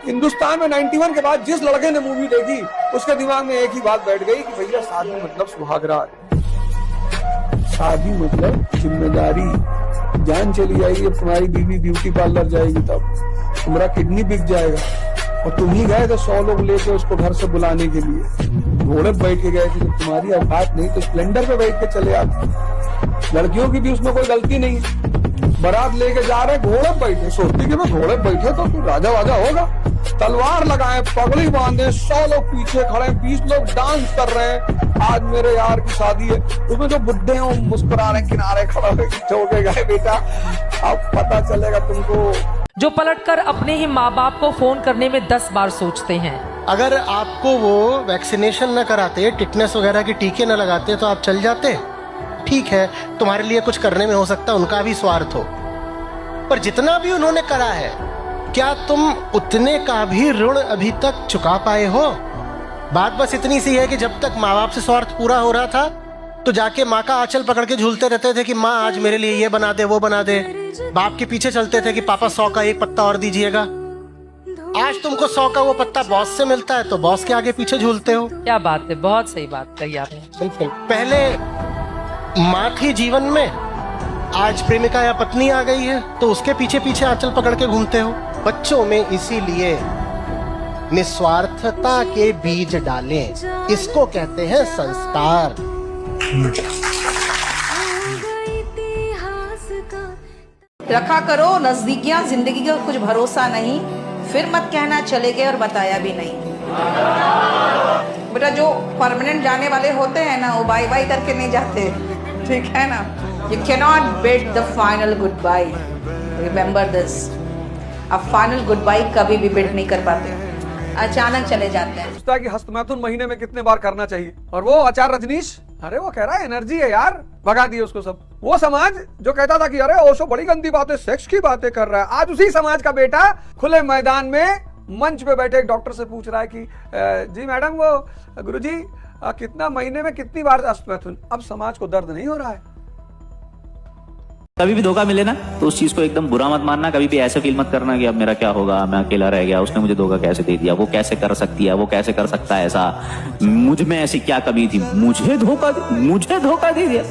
हिंदुस्तान में 91 के बाद जिस लड़के ने मूवी देखी उसके दिमाग में एक ही बात बैठ गई कि भैया शादी मतलब सुहागरात, शादी मतलब जिम्मेदारी। जान चली जाएगी अब तुम्हारी बीवी ब्यूटी पार्लर जाएगी तब तुम्हारा किडनी बिक जाएगा। और तुम ही गए थे 100 लोग लेके उसको घर से बुलाने के लिए, घोड़े पे बैठ के गए थे। जब तुम्हारी औकात नहीं तो स्प्लेंडर पे बैठ के चले आते। लड़कियों की भी उसमें कोई गलती नहीं, बारात लेके जा रहे घोड़े पे बैठे, सोचती कि मैं घोड़े पे बैठे तो फिर राजा वाजा होगा। तलवार लगाए, पगड़ी बांधे, 100 लोग पीछे खड़े, 20 लोग डांस कर रहे हैं। आज मेरे यार की शादी है, उसमें जो बुड्ढे हैं मुस्कुरा रहे किनारे खड़ा होके गए बेटा अब पता चलेगा तुमको। जो पलटकर अपने ही माँ बाप को फोन करने में 10 बार सोचते हैं। अगर आपको वो वैक्सीनेशन न कराते, टिटनेस वगैरह के टीके न लगाते तो आप चल जाते। ठीक है, तुम्हारे लिए कुछ करने में हो सकता है उनका भी स्वार्थ हो, पर जितना भी उन्होंने करा है क्या तुम उतने का भी ऋण अभी तक चुका पाए हो? बात बस इतनी सी है कि जब तक माँ बाप से स्वार्थ पूरा हो रहा था तो जाके माँ का आंचल पकड़ के झूलते रहते थे कि माँ आज मेरे लिए ये बना दे वो बना दे। बाप के पीछे चलते थे कि पापा 100 का एक पत्ता और दीजिएगा। आज तुमको 100 का वो पत्ता बॉस से मिलता है तो बॉस के आगे पीछे झूलते हो। क्या बात है, बहुत सही बात कही आपने। बिल्कुल, पहले माँ थी जीवन में, आज प्रेमिका या पत्नी आ गई है तो उसके पीछे पीछे आंचल पकड़ के घूमते हो। बच्चों में इसीलिए निस्वार्थता के बीज डालें, इसको कहते हैं संस्कार। रखा करो नजदीकियां, जिंदगी का कुछ भरोसा नहीं, फिर मत कहना चले गए और बताया भी नहीं। बेटा जो परमानेंट जाने वाले होते हैं ना वो बाय बाय करके नहीं जाते, ठीक है ना। You can not bid the final goodbye, remember this. अब फाइनल गुड बाय कभी भी बिड नहीं कर पाते, अचानक चले जाते हैं। पूछता है कि हस्तमैथुन महीने में कितने बार करना चाहिए, और वो आचार्य रजनीश अरे वो कह रहा है एनर्जी है यार, भगा दिए उसको सब। वो समाज जो कहता था कि अरे ओशो बड़ी गंदी बातें, सेक्स की बातें कर रहा है, आज उसी समाज का बेटा खुले मैदान में मंच पे बैठे एक डॉक्टर से पूछ रहा है कि जी मैडम वो गुरुजी कितना महीने में कितनी बार हस्तमैथुन। अब समाज को दर्द नहीं हो रहा है। कभी भी धोखा मिले ना तो उस चीज को एकदम बुरा मत मानना, कभी भी ऐसे फील मत करना कि अब मेरा क्या होगा, मैं अकेला रह गया, उसने मुझे धोखा कैसे दे दिया, वो कैसे कर सकती है, वो कैसे कर सकता है ऐसा, मुझ में ऐसी क्या कमी थी, मुझे धोखा दे दिया।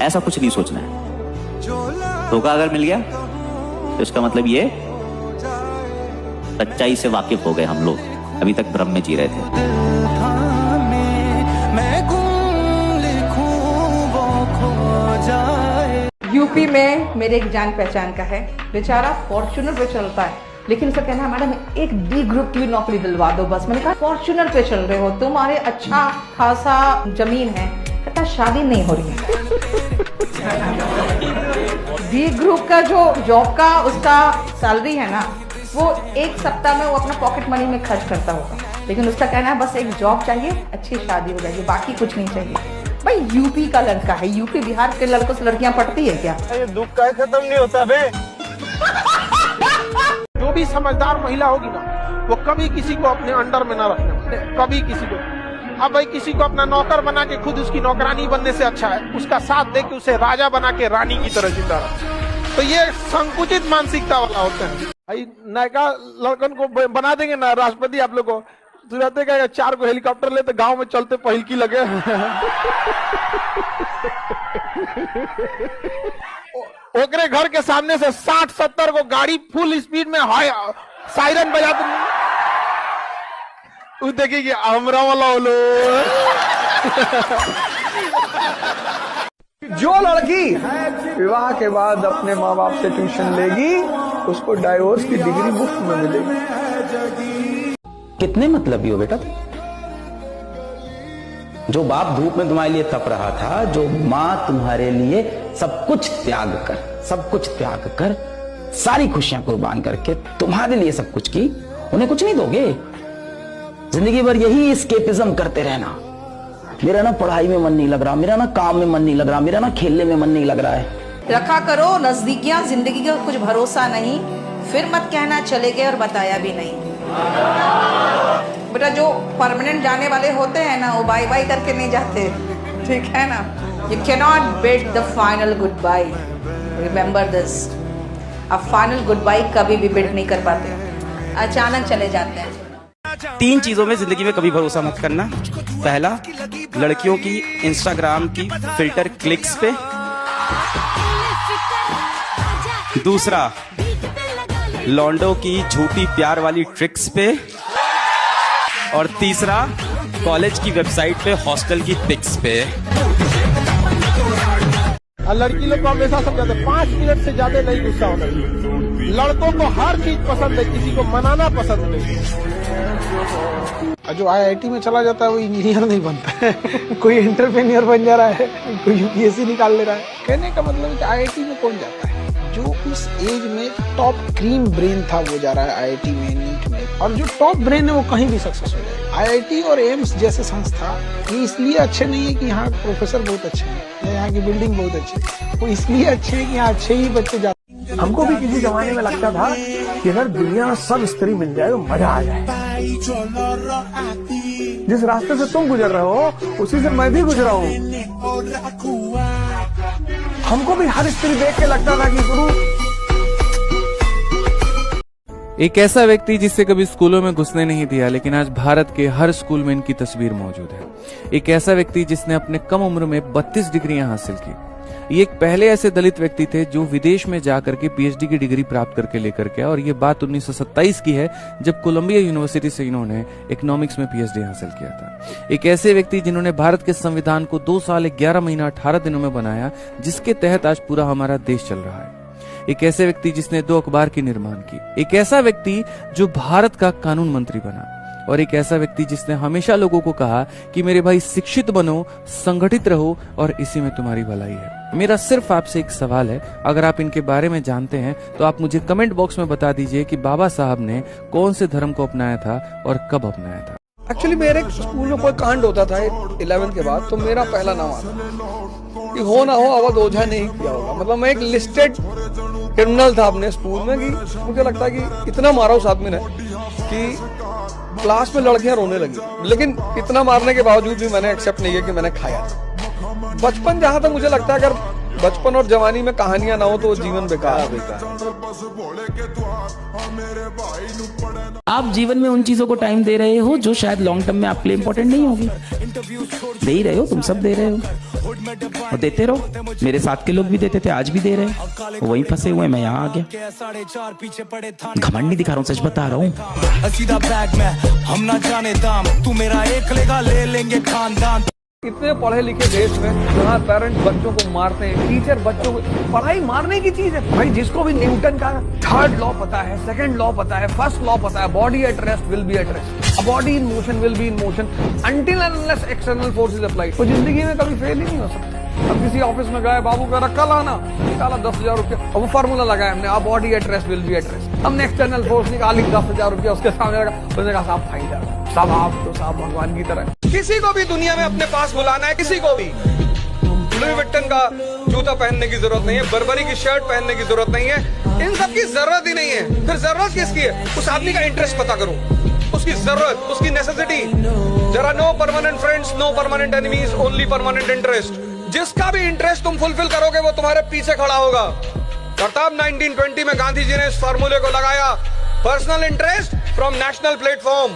ऐसा कुछ नहीं सोचना है। धोखा अगर मिल गया तो इसका मतलब ये सच्चाई से वाकिफ हो गए हम लोग, अभी तक भ्रम में जी रहे थे। यूपी में मेरे एक जान पहचान का है, बेचारा फॉर्च्यूनर पे चलता है, लेकिन उसका कहना है मैडम एक डी ग्रुप की नौकरी दिलवा दो बस। मैंने कहा फॉर्च्यूनर पे चल रहे हो, तुम्हारे अच्छा खासा जमीन है, कहता शादी नहीं हो रही है। डी ग्रुप का जो जॉब का उसका सैलरी है ना वो एक सप्ताह में वो अपना पॉकेट मनी में खर्च करता होगा, लेकिन उसका कहना है बस एक जॉब चाहिए, अच्छी शादी हो जाएगी, बाकी कुछ नहीं चाहिए। भाई यूपी का लड़का है, यूपी बिहार के लड़कों से लड़कियां पटती है क्या? ये दुख का खत्म नहीं होता बे। जो भी समझदार महिला होगी ना वो कभी किसी को अपने अंडर में ना रखने, कभी किसी को। अब भाई किसी को अपना नौकर बना के खुद उसकी नौकरानी बनने से अच्छा है उसका साथ दे के उसे राजा बना के रानी की तरह जिंदा रहे। तो ये संकुचित मानसिकता वाला होता है। भाई नायका लड़कन को बना देंगे ना राष्ट्रपति, आप लोग को तुरंत का 4 को हेलीकॉप्टर ले तो गांव में चलते पहिलकी लगे। ओकरे घर के सामने से 60-70 को गाड़ी फुल स्पीड में सायरन बजाते, वो देखेगी हमरा वाला लो। जो लड़की विवाह के बाद अपने माँ बाप से ट्यूशन लेगी उसको डाइवोर्स की डिग्री मुफ्त में मिलेगी। कितने मतलबी हो बेटा, जो बाप धूप में तुम्हारे लिए तप रहा था, जो माँ तुम्हारे लिए सब कुछ त्याग कर सारी खुशियां कुर्बान करके तुम्हारे लिए सब कुछ की, उन्हें कुछ नहीं दोगे। जिंदगी भर यही एस्केपिज्म करते रहना, मेरा ना पढ़ाई में मन नहीं लग रहा, मेरा ना काम में मन नहीं लग रहा, मेरा ना खेलने में मन नहीं लग रहा है। रखा करो नजदीकियां, जिंदगी का कुछ भरोसा नहीं, फिर मत कहना चले गए और बताया भी नहीं। बेटा जो परमानेंट जाने वाले होते हैं ना वो बाय बाय करके नहीं जाते, ठीक है ना। You can not bid the final goodbye, remember this. अब फाइनल गुड बाय कभी भी बिड नहीं कर पाते, अचानक चले जाते हैं। 3 चीजों में जिंदगी में कभी भरोसा मत करना। पहला, लड़कियों की इंस्टाग्राम की फिल्टर क्लिक्स पे। दूसरा, लॉन्डो की झूठी प्यार वाली ट्रिक्स पे। और तीसरा, कॉलेज की वेबसाइट पे हॉस्टल की पिक्स पे। लड़की लोग को हमेशा समझाते 5 मिनट से ज्यादा नहीं गुस्सा होना चाहिए। लड़कों को हर चीज पसंद है, किसी को मनाना पसंद नहीं। जो IIT में चला जाता है वो इंजीनियर नहीं बनता है कोई एंटरप्रेन्योर बन जा रहा है, कोई UPSC निकाल ले रहा है। कहने का मतलब है कि IIT में कौन जाता है? जो उस एज में टॉप क्रीम ब्रेन था वो जा रहा है IIT में, नीट में। और जो टॉप ब्रेन है वो कहीं भी सक्सेस हो जाए। IIT और एम्स जैसे संस्था ये इसलिए अच्छे नहीं है कि यहाँ प्रोफेसर बहुत अच्छे हैं या यहाँ की बिल्डिंग बहुत अच्छी है, वो इसलिए अच्छे हैं कि यहाँ अच्छे ही बच्चे जाते हैं। हमको भी किसी जमाने में लगता था कि अगर दुनिया में सब स्त्री मिल जाए तो मजा आ जाए। जिस रास्ते से तुम गुजर रहे हो उसी से मैं भी गुजरा हूँ। हमको भी हर स्त्री देख के लगता था कि गुरु। एक ऐसा व्यक्ति जिससे कभी स्कूलों में घुसने नहीं दिया, लेकिन आज भारत के हर स्कूल में इनकी तस्वीर मौजूद है। एक ऐसा व्यक्ति जिसने अपने कम उम्र में 32 डिग्रियां हासिल की। ये एक पहले ऐसे दलित व्यक्ति थे जो विदेश में जाकर के PhD की डिग्री प्राप्त करके लेकर के, और ये बात 1927 की है जब कोलंबिया यूनिवर्सिटी से इन्होंने इकोनॉमिक्स में PhD हासिल किया था। एक ऐसे व्यक्ति जिन्होंने भारत के संविधान को 2 साल 11 महीना 18 दिनों में बनाया, जिसके तहत आज पूरा हमारा देश चल रहा है। एक ऐसे व्यक्ति जिसने 2 अखबार की निर्माण की। एक ऐसा व्यक्ति जो भारत का कानून मंत्री बना। और एक ऐसा व्यक्ति जिसने हमेशा लोगों को कहा कि मेरे भाई शिक्षित बनो, संगठित रहो और इसी में तुम्हारी भलाई है। मेरा सिर्फ आपसे एक सवाल है, अगर आप इनके बारे में जानते हैं तो आप मुझे कमेंट बॉक्स में बता दीजिए कि बाबा साहब ने कौन से धर्म को अपनाया था और कब अपनाया था। एक्चुअली मेरे स्कूल में कोई कांड होता था 11th के बाद तो मेरा पहला नाम आता कि हो ना हो अवध ओझा ने ही किया होगा। मतलब मैं एक लिस्टेड क्रिमिनल था अपने स्कूल में कि मुझे लगता है कि इतना मारा उस आदमी ने कि क्लास में लड़कियां रोने लगी। लेकिन इतना मारने के बावजूद भी मैंने एक्सेप्ट नहीं किया कि मैंने खाया। बचपन जहां तक मुझे लगता है अगर बचपन और जवानी में कहानियां ना हो तो जीवन बेकार है। आप जीवन में उन चीजों को टाइम दे रहे हो जो शायद लॉन्ग टर्म में आपके लिए इंपॉर्टेंट नहीं होगी। दे ही रहे हो, तुम सब दे रहे हो और देते रहो। मेरे साथ के लोग भी देते थे, आज भी दे रहे हैं। वहीं फंसे हुए, मैं यहाँ आ गया। घमंड नहीं दिखा रहा हूँ, सच बता रहा हूँ। सीधा बैग में हम ना जाने दाम, तू मेरा एक लेगा ले लेंगे खानदान। इतने पढ़े लिखे देश में जहाँ पेरेंट्स बच्चों को मारते हैं, टीचर बच्चों को, पढ़ाई मारने की चीज है भाई। जिसको भी न्यूटन का 3rd लॉ पता है, 2nd लॉ पता है, 1st लॉ पता है, body at rest will be at rest, body in motion will be in motion until unless external force is applied. तो जिंदगी में कभी फेल ही नहीं हो सकता। अब किसी ऑफिस में गए, बाबू कह रहा कल आना, निकाला 10,000 रुपया, और वो फार्मूला लगाया हमने, अब body at rest will be at rest. हमने एक्सटर्नल फोर्स निकाली 10,000 रुपया उसके सामने रखा, उसने कहा साहब फायदा, साहब आप तो साहब भगवान की तरह। किसी को भी दुनिया में अपने पास बुलाना है, किसी को भी लुई विट्टन का जूता पहनने की जरूरत नहीं है, बर्बरी की शर्ट पहनने की जरूरत नहीं है, इन सब की जरूरत ही नहीं है। फिर जरूरत किसकी है? उस आदमी का इंटरेस्ट पता करो, उसकी जरूरत, उसकी necessity. There are no permanent friends, no permanent enemies, only permanent interest. जिसका भी इंटरेस्ट तुम फुलफिल करोगे वो तुम्हारे पीछे खड़ा होगा। और तब 1920 में गांधी जी ने इस फार्मूले को लगाया, personal interest from national platform.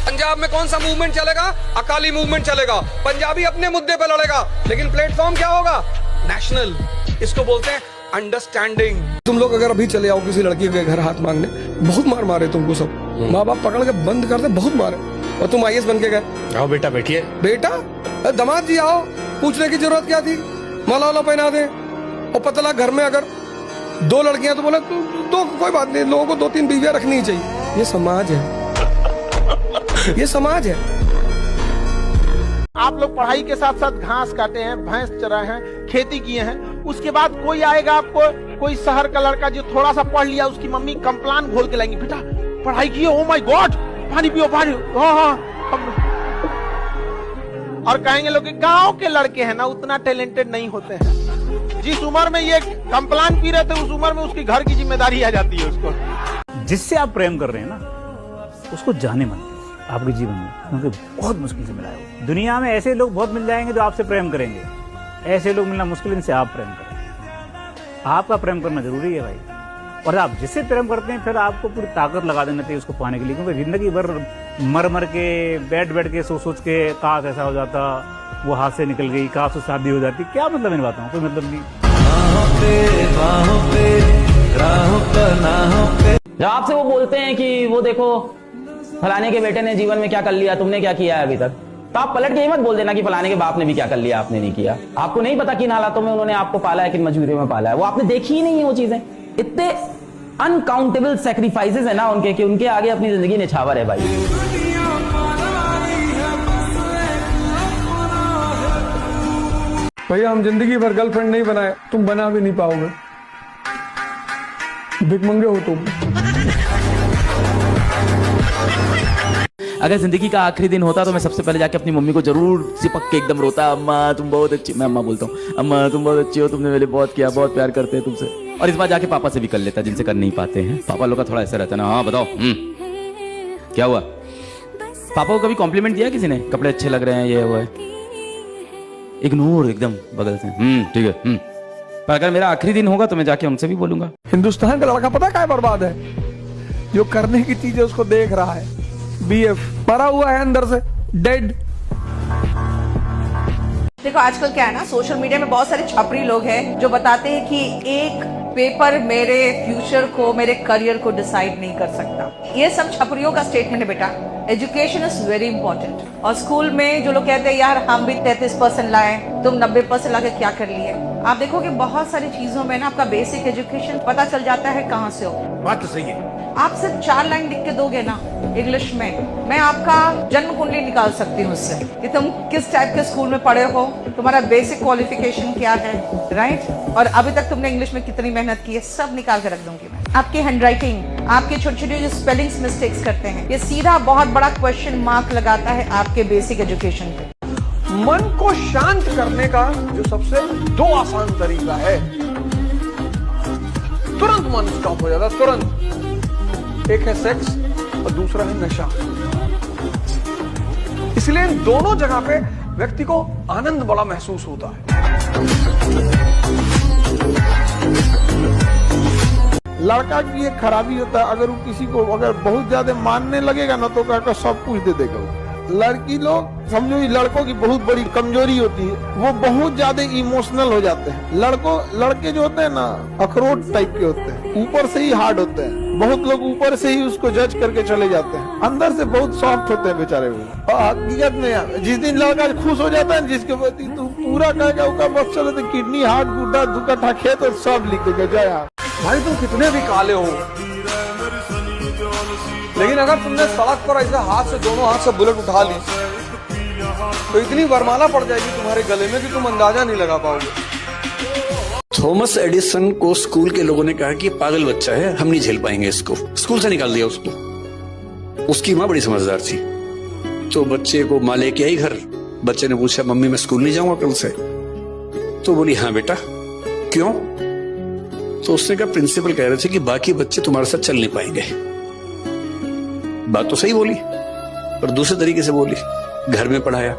Punjab में कौन सा मूवमेंट चलेगा? अकाली मूवमेंट चलेगा। पंजाबी अपने मुद्दे पे लड़ेगा, लेकिन प्लेटफॉर्म क्या होगा? नेशनल। इसको बोलते हैं अंडरस्टैंडिंग। तुम लोग अगर अभी चले आओ किसी लड़की के घर हाथ मांगने, बहुत मार मारे तुमको सब, माँ बाप पकड़ के बंद करते, बहुत मारे, और तुम IAS बन के गए। आओ बेटा बैठिए। बेटा दामाद जी आओ, पूछने की जरूरत क्या थी? माला वाला पहना दे। और पतला घर में अगर 2 लड़कियां तो बोले तो कोई बात नहीं, लोगों को 2-3 बीवियां रखनी ही चाहिए। ये समाज है, ये समाज है। आप लोग पढ़ाई के साथ साथ घास काटे हैं, भैंस चराए हैं, खेती किए हैं, उसके बाद कोई आएगा आपको, कोई शहर का लड़का जो थोड़ा सा पढ़ लिया, उसकी मम्मी कंप्लान घोल के लाएंगी, बेटा पढ़ाई किए, ओ माय गॉड पानी पियो, पानी। और कहेंगे लोग गांव के लड़के हैं ना, उतना टैलेंटेड नहीं होते हैं। जिस उम्र में ये कंप्लान पी रहे थे उस उम्र में उसकी घर की जिम्मेदारी आ जाती है उसको। जिससे आप प्रेम कर रहे हैं ना, उसको जाने मत आपके जीवन में, क्योंकि बहुत मुश्किल से मिला है। दुनिया में ऐसे लोग बहुत मिल जाएंगे जो आपसे प्रेम करेंगे, ऐसे लोग मिलना मुश्किल, इनसे आप प्रेम करें। आपका प्रेम करना जरूरी है भाई। और आप जिससे प्रेम करते हैं फिर आपको पूरी ताकत लगा देना चाहिए उसको पाने के लिए, क्योंकि जिंदगी भर मर मर के बैठ के सोच के काश ऐसा हो जाता, वो हाथ से निकल गई, काश उससे शादी हो जाती, क्या मतलब इन बातों कोई मतलब नहीं। जब आपसे वो बोलते हैं कि वो देखो फलाने के बेटे ने जीवन में क्या कर लिया, तुमने क्या किया है अभी तक, तो आप पलट के ये मत बोल देना कि फलाने के बाप ने भी क्या कर लिया, आपने नहीं किया। आपको नहीं पता किन हालातों में उन्होंने आपको पाला है, किन मजबूरियों में पाला है, वो आपने देखी ही नहीं है वो चीजें। इतने अनकाउंटेबल सेक्रीफाइसेस है ना उनके, कि उनके आगे अपनी जिंदगी निछावर है भाई। भैया हम जिंदगी भर गर्लफ्रेंड नहीं बनाए, तुम बना भी नहीं पाओगे, भिखमंगे हो तुम। अगर जिंदगी का आखिरी दिन होता तो मैं सबसे पहले जाके अपनी मम्मी को जरूर चिपक के एकदम रोता, अम्मा तुम बहुत अच्छी, मैं अम्मा बोलता हूँ, अम्मा तुम बहुत अच्छी हो, तुमने मेरे लिए बहुत किया, बहुत प्यार करते हैं तुमसे। और इस बार जाके पापा से भी कर लेता जिनसे कर नहीं पाते हैं। पापा लोग का थोड़ा ऐसा रहता है ना, हाँ बताओ क्या हुआ। पापा को कभी कॉम्प्लीमेंट दिया किसी ने, कपड़े अच्छे लग रहे हैं, ये वो है, इग्नोर एकदम बगल से, ठीक है। पर अगर मेरा आखिरी दिन होगा तो मैं जाके उनसे भी बोलूंगा। हिंदुस्तान का लड़का पता क्या बर्बाद है, जो करने की चीजें उसको देख रहा है, बीएफ मरा हुआ है अंदर से, डेड। देखो आजकल क्या है ना, सोशल मीडिया में बहुत सारे छपरी लोग हैं जो बताते हैं कि एक पेपर मेरे फ्यूचर को, मेरे करियर को डिसाइड नहीं कर सकता। ये सब छपरियों का स्टेटमेंट है बेटा। Education is very important. और स्कूल में जो लोग कहते हैं यार हम भी 33% लाए, तुम 90% लाके क्या कर लिए, आप देखोगे बहुत सारी चीजों में ना आपका बेसिक एजुकेशन पता चल जाता है कहाँ से हो। बात तो सही है। आप सिर्फ 4 लाइन लिख के दोगे ना इंग्लिश में, मैं आपका जन्म कुंडली निकाल सकती हूँ उससे कि तुम किस टाइप के स्कूल में पढ़े हो, तुम्हारा बेसिक क्वालिफिकेशन क्या है, राइट, और अभी तक तुमने इंग्लिश में कितनी मेहनत की है, सब निकाल के रख दूंगी मैं। आपकी हैंडराइटिंग, आपके छोटे छोटे जो स्पेलिंग्स मिस्टेक्स करते हैं, ये सीधा बहुत बड़ा क्वेश्चन मार्क लगाता है आपके बेसिक एजुकेशन पे। मन को शांत करने का जो सबसे 2 आसान तरीका है, तुरंत मन स्टॉप हो जाता, तुरंत। एक है सेक्स और दूसरा है नशा। इसलिए इन दोनों जगह पे व्यक्ति को आनंद बड़ा महसूस होता है। लड़का की एक खराबी होता है, अगर वो किसी को अगर बहुत ज्यादा मानने लगेगा ना तो क्या सब कुछ दे देगा वो। लड़की लोग समझो, लड़कों की बहुत बड़ी कमजोरी होती है, वो बहुत ज्यादा इमोशनल हो जाते हैं। लड़के जो होते हैं ना अखरोट टाइप के होते हैं, ऊपर से ही हार्ड होते हैं। बहुत लोग ऊपर से ही उसको जज करके चले जाते हैं, अंदर से बहुत सॉफ्ट होते हैं बेचारे वो। और हकीकत में यार जिस दिन लड़का खुश हो जाता है जिसके प्रति तो पूरा कहेगा बस चलो तो किडनी हार्ट गुड्डा दुकट्ठा खेत और सब लिख देगा जय यार। भाई तुम कितने भी काले हो, लेकिन अगर तुमने सड़क पर ऐसे हाथ से, दोनों हाथ से बुलेट उठा ली तो इतनी वरमाला पड़ जाएगी तुम्हारे गले में कि तुम अंदाजा नहीं लगा पाओगे। थॉमस एडिसन को स्कूल के लोगों ने कहा कि पागल बच्चा है, हम नहीं झेल पाएंगे इसको, स्कूल से निकाल दिया उसको। उसकी माँ बड़ी समझदार थी, तो बच्चे को माँ लेके आई घर। बच्चे ने पूछा मम्मी मैं स्कूल नहीं जाऊंगा कल से, तो बोली हाँ बेटा। क्यों? तो उसने कहा प्रिंसिपल कह रहे थे कि बाकी बच्चे तुम्हारे साथ चल नहीं पाएंगे। बात तो सही बोली, पर दूसरे तरीके से बोली। घर में पढ़ाया,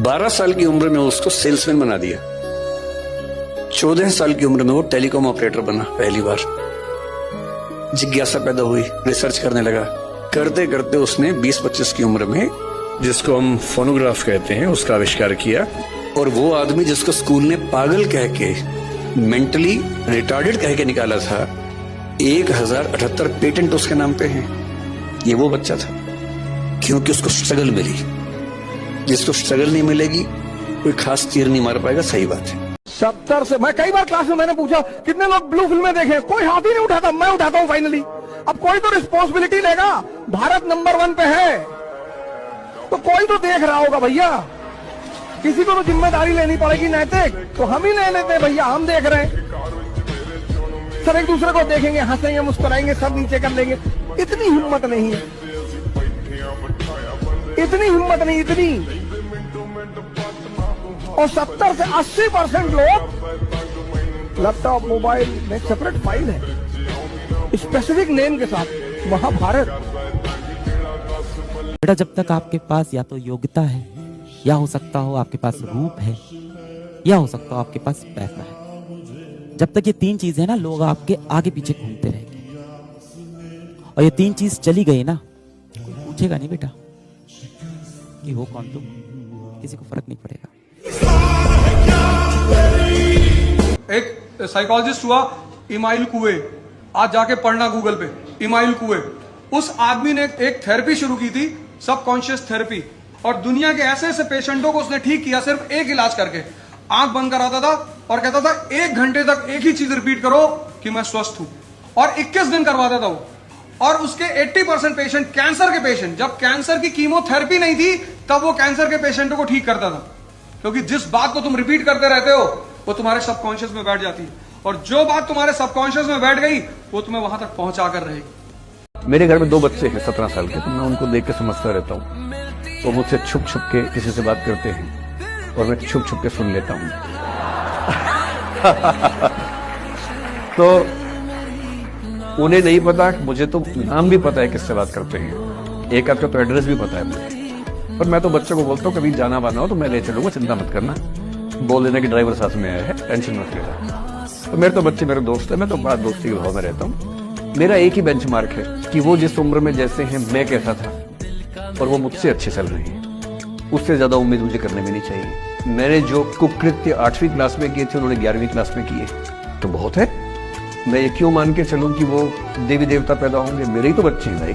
12 साल की उम्र में उसको सेल्समैन बना दिया। 14 साल की उम्र में वो टेलीकॉम ऑपरेटर बना पहली बार। जिज्ञासा पैदा हुई, रिसर्च करने लगा। करते करते उसने 20-25 की उम्र में, जिसको हम फोनोग्राफ कहते हैं, उसका आविष्कार किया। और वो आदमी जिसको स्कूल ने पागल कह के, मेंटली रिटार्डेड कह के निकाला था, 1078 पेटेंट उसके नाम पे हैं। ये वो बच्चा था, क्योंकि उसको स्ट्रगल मिली। जिसको स्ट्रगल नहीं मिलेगी कोई खास तीर नहीं मार पाएगा। सही बात है। 70 से मैं कई बार क्लास में मैंने पूछा कितने लोग ब्लू फिल्में देखे, कोई हाथ ही नहीं उठाता, मैं उठाता हूं फाइनली। अब कोई तो रिस्पॉन्सिबिलिटी लेगा, भारत नंबर 1 पे है तो कोई तो देख रहा होगा भैया, किसी को तो जिम्मेदारी लेनी पड़ेगी नैतिक। तो हम ही ले लेते हैं भैया, हम देख रहे हैं, सब एक दूसरे को देखेंगे, हंसेंगे, मुस्कुराएंगे, सब नीचे कर लेंगे। इतनी हिम्मत नहीं है, इतनी हिम्मत नहीं, इतनी। और 70 से 80% लोग लैपटॉप मोबाइल में सेपरेट फाइल है स्पेसिफिक नेम के साथ, महाभारत। बेटा जब तक आपके पास या तो योग्यता है, या हो सकता हो आपके पास रूप है, या हो सकता हो आपके पास पैसा है, जब तक ये 3 चीजें ना, लोग आपके आगे पीछे घूमते रहेंगे। और ये 3 चीज चली गई ना, कोई पूछेगा नहीं बेटा कि हो कौन तुम, किसी को फर्क नहीं पड़ेगा। एक साइकोलॉजिस्ट हुआ इमाइल कुए, आज जाके पढ़ना गूगल पे, इमाइल कुए। उस आदमी ने एक थेरेपी शुरू की थी, सबकॉन्शियस थेरेपी, और दुनिया के ऐसे ऐसे पेशेंटों को उसने ठीक किया सिर्फ एक इलाज करके। आंख बंद कराता था और कहता था 1 घंटे तक एक ही चीज रिपीट करो कि मैं स्वस्थ हूं, और 21 दिन करवाता था वो। और उसके 80% पेशेंट, कैंसर के पेशेंट, जब कैंसर की कीमोथेरेपी नहीं थी तब वो कैंसर के पेशेंटों को ठीक करता था, क्योंकि जिस बात को तुम रिपीट करते रहते हो वो तुम्हारे सबकॉन्शियस में बैठ जाती है, और जो बात तुम्हारे सबकॉन्शियस में बैठ गई वो तुम्हें वहां तक पहुंचा कर रहेगी। मेरे घर में 2 बच्चे हैं 17 साल के, तो मैं उनको देख के समझता रहता हूँ। वो मुझसे छुप छुप के किसी से बात करते हैं और मैं छुप छुप के सुन लेता हूँ। तो उन्हें नहीं पता, मुझे तो नाम भी पता है किससे बात करते हैं, एक आध का तो एड्रेस भी पता है मुझे। पर मैं तो बच्चे को बोलता हूँ कभी जाना वाना हो तो मैं ले चलूंगा, चिंता मत करना, बोल देना कि ड्राइवर साथ में आया है, टेंशन मत लेना। तो मेरे तो बच्चे मेरे दोस्त है, मैं तो बड़ा दोस्ती के भाव में रहता हूँ। मेरा एक ही बेंचमार्क है कि वो जिस उम्र में जैसे हैं मैं कैसा था, और वो मुझसे अच्छे चल रहे हैं, उससे ज्यादा उम्मीद मुझे करने में नहीं चाहिए। मैंने जो कुकृत्य 8वीं क्लास में किए थे उन्होंने 11वीं क्लास में किए, तो बहुत है। मैं ये क्यों मान के चलूं कि वो देवी देवता पैदा होंगे? मेरे ही तो बच्चे हैं भाई।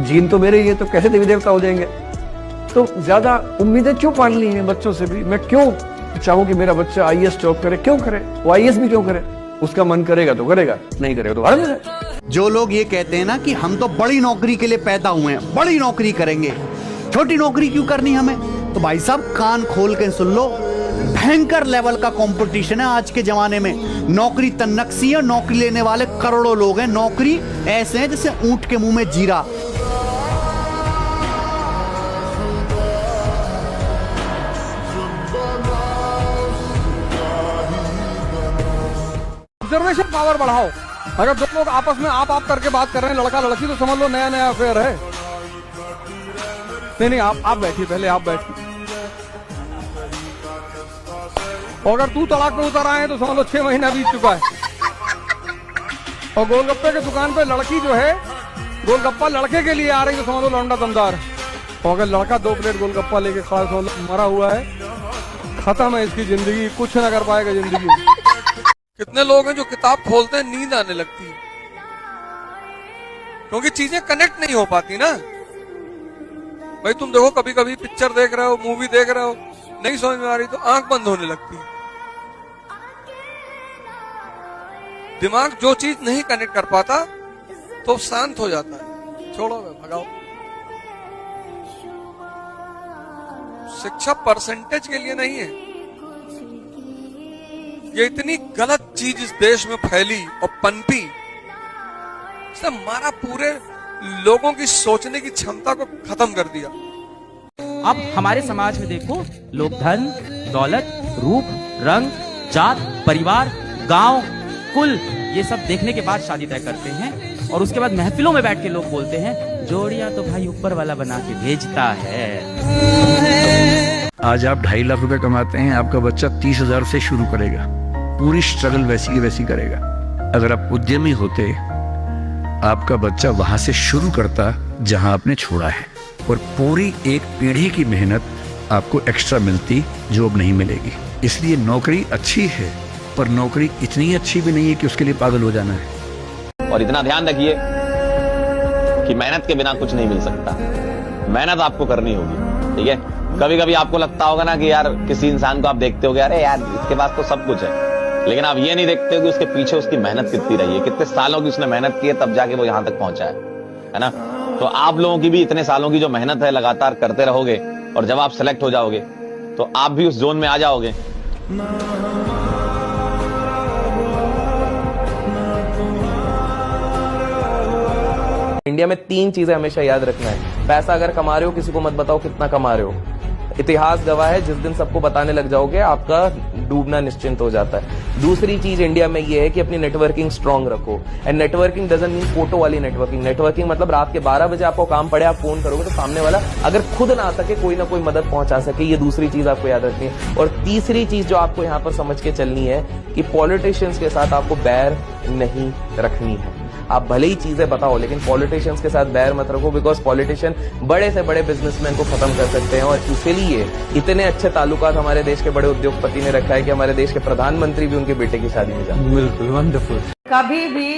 जीन तो मेरे ही है, तो कैसे देवी देवता हो जाएंगे? तो ज्यादा उम्मीदें क्यों पालनी है बच्चों से भी? मैं क्यों चाहूं कि मेरा बच्चा IAS जॉब करे? क्यों करे वो? IAS भी क्यों करे? उसका मन करेगा तो करेगा, नहीं करेगा तो भाड़ में। जो लोग ये कहते हैं ना कि हम तो बड़ी नौकरी के लिए पैदा हुए हैं, बड़ी नौकरी करेंगे, छोटी नौकरी क्यों करनी हमें? तो भाई साहब कान खोल के सुन लो, भयंकर लेवल का कंपटीशन है आज के जमाने में। नौकरी तन्नकसी है, नौकरी लेने वाले करोड़ों लोग हैं, नौकरी ऐसे हैं जैसे ऊंट के मुंह में जीरा। ऑब्जर्वेशन पावर बढ़ाओ। अगर 2 लोग आपस में आप करके बात कर रहे हैं, लड़का लड़की, तो समझ लो नया नया अफेयर है। नहीं आप बैठिए, पहले आप बैठिए। और अगर तू तलाक पे उतर आए तो समझ लो 6 महीना बीत चुका है। और गोलगप्पे की दुकान पे लड़की जो है, गोलगप्पा लड़के के लिए आ रही तो समझ लो लौंडा दमदार है। और अगर लड़का 2 प्लेट गोलगप्पा लेके खा तो मरा हुआ है, खत्म है इसकी जिंदगी, कुछ ना कर पाएगा जिंदगी में। कितने लोग हैं जो किताब खोलते हैं नींद आने लगती है, क्योंकि चीजें कनेक्ट नहीं हो पाती ना। भाई तुम देखो, कभी कभी पिक्चर देख रहे हो, मूवी देख रहे हो, नहीं समझ में आ रही तो आंख बंद होने लगती है। दिमाग जो चीज नहीं कनेक्ट कर पाता तो शांत हो जाता है, छोड़ो भगाओ। शिक्षा परसेंटेज के लिए नहीं है। ये इतनी गलत चीज इस देश में फैली और पनपी, इसने हमारा पूरे लोगों की सोचने की क्षमता को खत्म कर दिया। अब हमारे समाज में देखो, लोग धन, दौलत, रूप, रंग, जात, परिवार, गांव, कुल, ये सब देखने के बाद शादी तय करते हैं। और उसके बाद महफिलों में बैठ के लोग बोलते हैं, जोड़ियां तो भाई ऊपर वाला बना के भेजता है। आज आप 2.5 लाख रुपए कमाते हैं, आपका बच्चा 30,000 से शुरू करेगा, पूरी स्ट्रगल वैसी की वैसी करेगा। अगर आप उद्यमी होते, आपका बच्चा वहां से शुरू करता जहां आपने छोड़ा है, और पूरी एक पीढ़ी की मेहनत आपको एक्स्ट्रा मिलती जो अब नहीं मिलेगी। इसलिए नौकरी अच्छी है, पर नौकरी इतनी अच्छी भी नहीं है कि उसके लिए पागल हो जाना है। और इतना ध्यान रखिए कि मेहनत के बिना कुछ नहीं मिल सकता, मेहनत आपको करनी होगी, ठीक है। कभी कभी आपको लगता होगा ना कि यार किसी इंसान को आप देखते होगे, अरे यार इसके पास तो सब कुछ है, लेकिन आप ये नहीं देखते हो कि उसके पीछे उसकी मेहनत कितनी रही है, कितने सालों की उसने मेहनत की है, तब जाके वो यहां तक पहुंचा है ना। तो आप लोगों की भी इतने सालों की जो मेहनत है लगातार करते रहोगे, और जब आप सेलेक्ट हो जाओगे तो आप भी उस जोन में आ जाओगे। इंडिया में 3 चीजें हमेशा याद रखना है। पैसा अगर कमा रहे हो, किसी को मत बताओ कितना कमा रहे हो। इतिहास गवाह है, जिस दिन सबको बताने लग जाओगे आपका डूबना निश्चिंत हो जाता है। दूसरी चीज इंडिया में ये है कि अपनी नेटवर्किंग स्ट्रांग रखो। And networking doesn't mean photo वाली नेटवर्किंग। नेटवर्किंग मतलब रात के 12 बजे आपको काम पड़े, आप फोन करोगे तो सामने वाला अगर खुद ना आ सके कोई ना कोई मदद पहुंचा सके। ये दूसरी चीज आपको याद रखनी है। और तीसरी चीज जो आपको यहाँ पर समझ के चलनी है कि पॉलिटिशियंस के साथ आपको बैर नहीं रखनी है। आप भले ही चीजें बताओ लेकिन पॉलिटिशियंस के साथ बैर मत रखो, बिकॉज पॉलिटिशियन बड़े से बड़े बिजनेसमैन को खत्म कर सकते हैं। और इसीलिए इतने अच्छे ताल्लुकात हमारे देश के बड़े उद्योगपति ने रखा है कि हमारे देश के प्रधानमंत्री भी उनके बेटे की शादी में जाते हैं। बिल्कुल वंडरफुल। कभी भी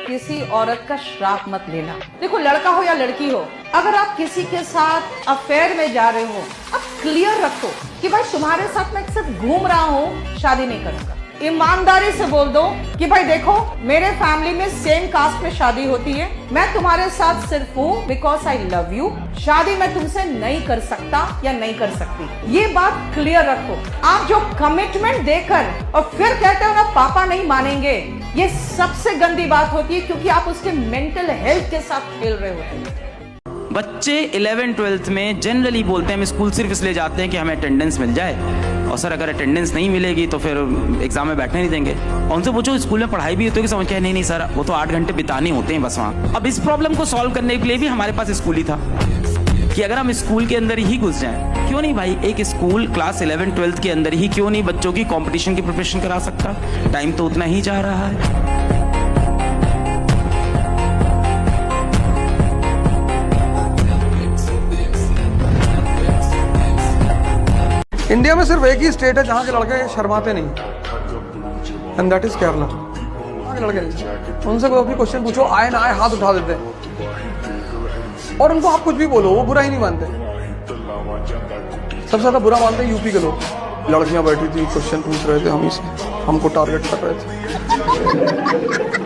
किसी औरत का श्राप मत लेना। देखो लड़का हो या लड़की हो, अगर आप किसी के साथ अफेयर में जा रहे हो, आप क्लियर रखो कि भाई तुम्हारे साथ मैं सिर्फ घूम रहा हूँ, शादी नहीं करूंगा। ईमानदारी से बोल दो कि भाई देखो मेरे फैमिली में सेम कास्ट में शादी होती है, मैं तुम्हारे साथ सिर्फ हूँ बिकॉज आई लव यू, शादी मैं तुमसे नहीं कर सकता या नहीं कर सकती। ये बात क्लियर रखो। आप जो कमिटमेंट देकर और फिर कहते हो ना पापा नहीं मानेंगे, ये सबसे गंदी बात होती है क्योंकि आप उसके मेंटल हेल्थ के साथ खेल रहे होते हैं। बच्चे 11th-12th में जनरली बोलते हैं हम स्कूल सिर्फ इसलिए जाते हैं कि हमें अटेंडेंस मिल जाए, और सर अगर अटेंडेंस नहीं मिलेगी तो फिर एग्जाम में बैठने नहीं देंगे। और उनसे पूछो स्कूल में पढ़ाई भी होती है कि समझ के नहीं सर वो तो 8 घंटे बिताने होते हैं बस वहाँ। अब इस प्रॉब्लम को सॉल्व करने के लिए भी हमारे पास स्कूल ही था कि अगर हम स्कूल के अंदर ही घुस जाएं, क्यों नहीं भाई एक स्कूल क्लास 11th-12th के अंदर ही क्यों नहीं बच्चों की कंपटीशन की प्रिपरेशन करा सकता। टाइम तो उतना ही जा रहा है। इंडिया में सिर्फ एक ही स्टेट है जहाँ के लड़के शर्माते नहीं, एंड दैट इज केरला। वहाँ के लड़के नहीं, उनसे कोई अपनी क्वेश्चन पूछो आए ना आए हाथ उठा देते हैं, और उनको आप कुछ भी बोलो वो बुरा ही नहीं मानते। सबसे ज्यादा बुरा मानते हैं यूपी के लोग। लड़कियां बैठी थी क्वेश्चन पूछ रहे थे, हमको टारगेट कर रहे थे।